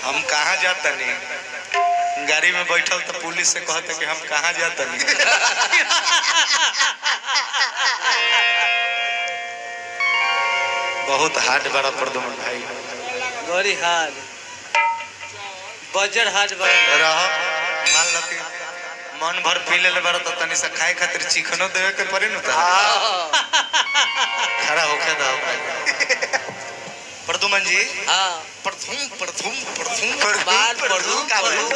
हम कहाँ जाता नहीं, गाड़ी में बैठल तो पुलिस से कहते कि हम कहाँ जाता नहीं। बहुत हार्ड बड़ा प्रदुमन भाई, बड़ी हार्ड बजर हार्ड रह। मान लो कि मन भर पी ले बड़ा तो तनी से खाए खातिर चिकनो देवे के पड़ी न। खड़ा होके दो प्रदुमन जी। हाँ प्रथुम प्रथुम प्रथुम बाल प्रथुम का धूप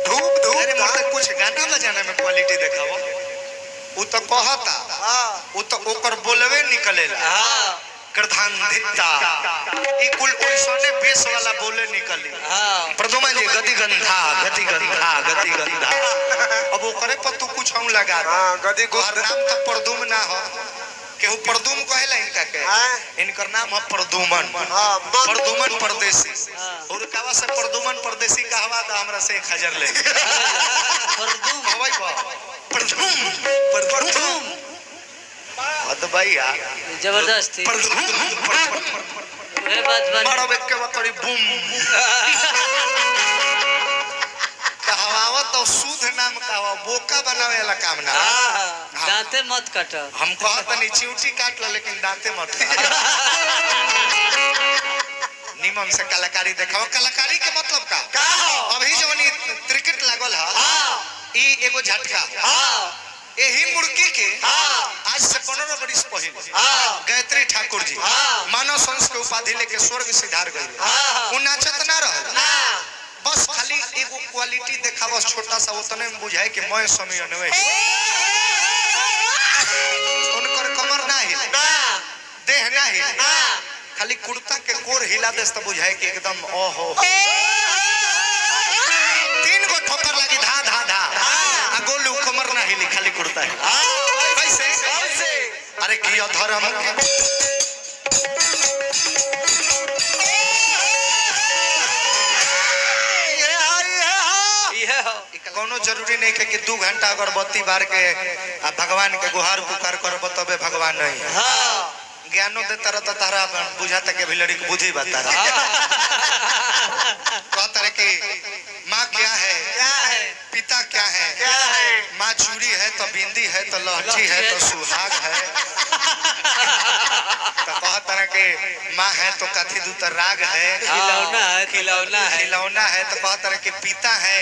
धूप। अरे मतलब कुछ गाना बजाने में क्वालिटी देखाओ। वो तो कहता, वो तो ओकर बोलवे निकलेला। करधान धित्ता ई कुल ओइसने बेस वाला बोले निकली। प्रदुमन जी गति गंधा गति गंधा गति गंधा। अब वो करे पर तू कुछ हम लगा गति को नाम तो प्रदुम ना हो, केहू प्रदुम कहेला इनका के। इनकर नाम है प्रदुमन। प्रदुमन परदेसी और कावा से प्रदुमन परदेसी कहवा दा हमरा से 1000 ले। प्रदुम होई बा प्रदुम प्रदुम तो भाई यार जबरदस्ती ये बात मारो बेक के बकरी बूम कहवावा तो शुद्ध नाम कहवा बोका बनावे वाला काम ना। दांते मत काट। हम कहत नहीं चिउटी काट लो लेकिन दांते मत। निमन से कलाकारी देखाओ। कलाकारी के मतलब का अभी जवनी क्रिकेट लागल है ई एगो झटका। यही मुर्गी के आज से 15 वर्ष पहले गायत्री ठाकुर जी मानव संस के उपाधि लेके स्वर्ग सिधार गए। वो नाचत ना रहा, बस खाली एगो क्वालिटी देखावा छोटा सा उतने में बुझाए कि मैं समय अनवे। उनकर कमर ना हिले, देह ना हिले, खाली कुर्ता के कोर हिला दे तो बुझाए कि एकदम ओहो। 3 गो ठोकर लगी धा धा धा गोलू कमर ना हिली, खाली कुर्ता है। कैसे अरे किया धर्म कोनो जरूरी नहीं है कि 2 घंटा अगरबत्ती बार के भगवान के गुहार पुकार करब तबे भगवान नहीं है। ज्ञानो देता रहता तारा बुझाता के भिलड़ी की बुद्धि बता रहा। कहता है कि माँ क्या है, पिता क्या है, माँ चूड़ी है तो बिंदी है तो लहठी है तो सुहाग है। तो कहता है कि माँ है तो कथी दूतर राग है, खिलौना है। तो कहता है कि पिता है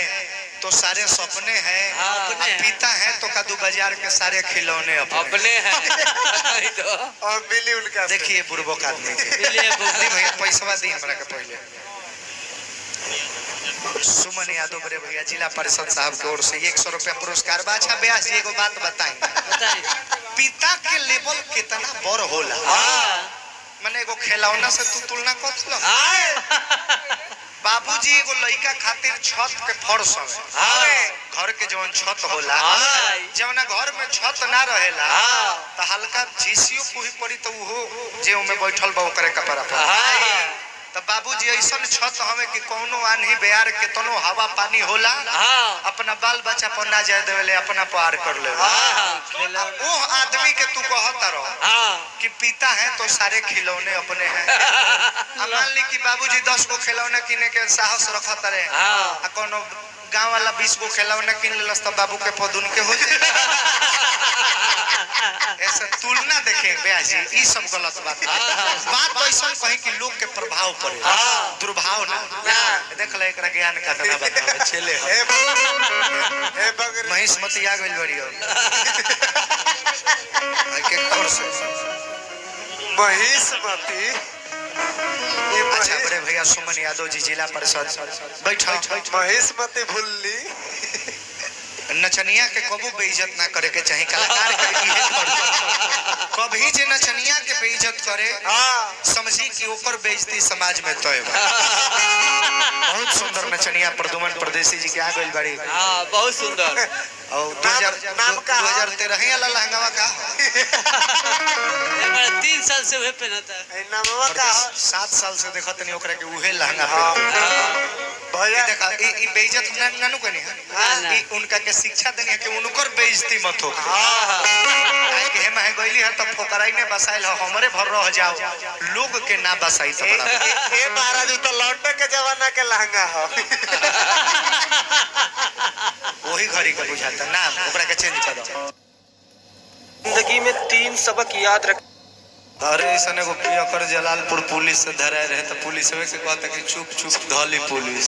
तो सारे सपने हैं, पिता है तो कदू बाजार के सारे खिलौने अपने हैं। और बिल्ली उनका देखिए बुरबो का आदमी भैया पैसा दी हमरा के पहले। सुमन यादव बड़े भैया जिला परिषद साहब की ओर से 100 रुपया पुरस्कार। अच्छा ब्यास जी एगो बात बताई, पिता के लेवल कितना बड़ होला। माने एगो खिलौना से तू तुलना कर लो। बाबूजी एगो लड़का खातिर छत के फर्श है, घर के जवन छत होला, जवना घर में छत ना रहेला तो हल्का झीसियो कुही पड़ी तो वो जे में बैठल बा ओकरे कपड़ा पर। तो बाबूजी ऐसा छत हमें कि कोनो आन्ही बेयार के तनो हवा पानी होला अपना बाल बच्चा पर ना जाए देवेले, अपना पार कर ले। वो आदमी के तू कहता रहो कि पिता है तो सारे खिलौने अपने हैं। मान ली कि बाबूजी 10 गो खिलौने किने के साहस रखता रहे, कोनो गांव वाला 20 गो खिलौने किन लेलस तो बाबू के पदुन के हो जाए। ऐसा तुलना देखे ब्यासी ई सब गलत बात है। बात ऐसा कहीं कि लोग के प्रभाव पड़े, दुर्भाव ना देख ले। एकरा ज्ञान का तना बतावे चले ए बगर महिष मती आ गइल बड़ी हो के कोर से महिष मती। अच्छा बड़े भैया सुमन यादव जी जिला परिषद बैठा महिष मती भूलली। नचनिया के कबू बेइज्जत ना करे के चाहिए, कलाकार के कभी जे नचनिया के बेइज्जत करे समझी कि ऊपर बेइज्जती समाज में तय बा। बहुत सुंदर नचनिया प्रदुमन परदेसी जी के आ गइल बाड़ी। बहुत सुंदर। और 2013 ही वाला लहंगावा का 3 साल से वह पहनता है। नामवा का 7 साल से देखत नहीं ओकरा के उहे लहंगा पहन भैया। देखा ई बेइज्जत नानू कनी है, ई उनका के शिक्षा देनी है कि उनकर बेइज्जती मत हो। कि हे मैं गइली है तो फोकराई ने बसाइल हो हमरे भर रह जाओ लोग के ना बसाई तो बड़ा ए महाराज तो लौंडे के जमाना के लहंगा हो वही घड़ी के बुझाता ना ओकरा के चेंज कर दो। जिंदगी में 3 सबक याद रख। अरे ऐसा एगो पियकर जलालपुर पुलिस से धराए रहे तो पुलिस में से कहता कि चुप चुप धली पुलिस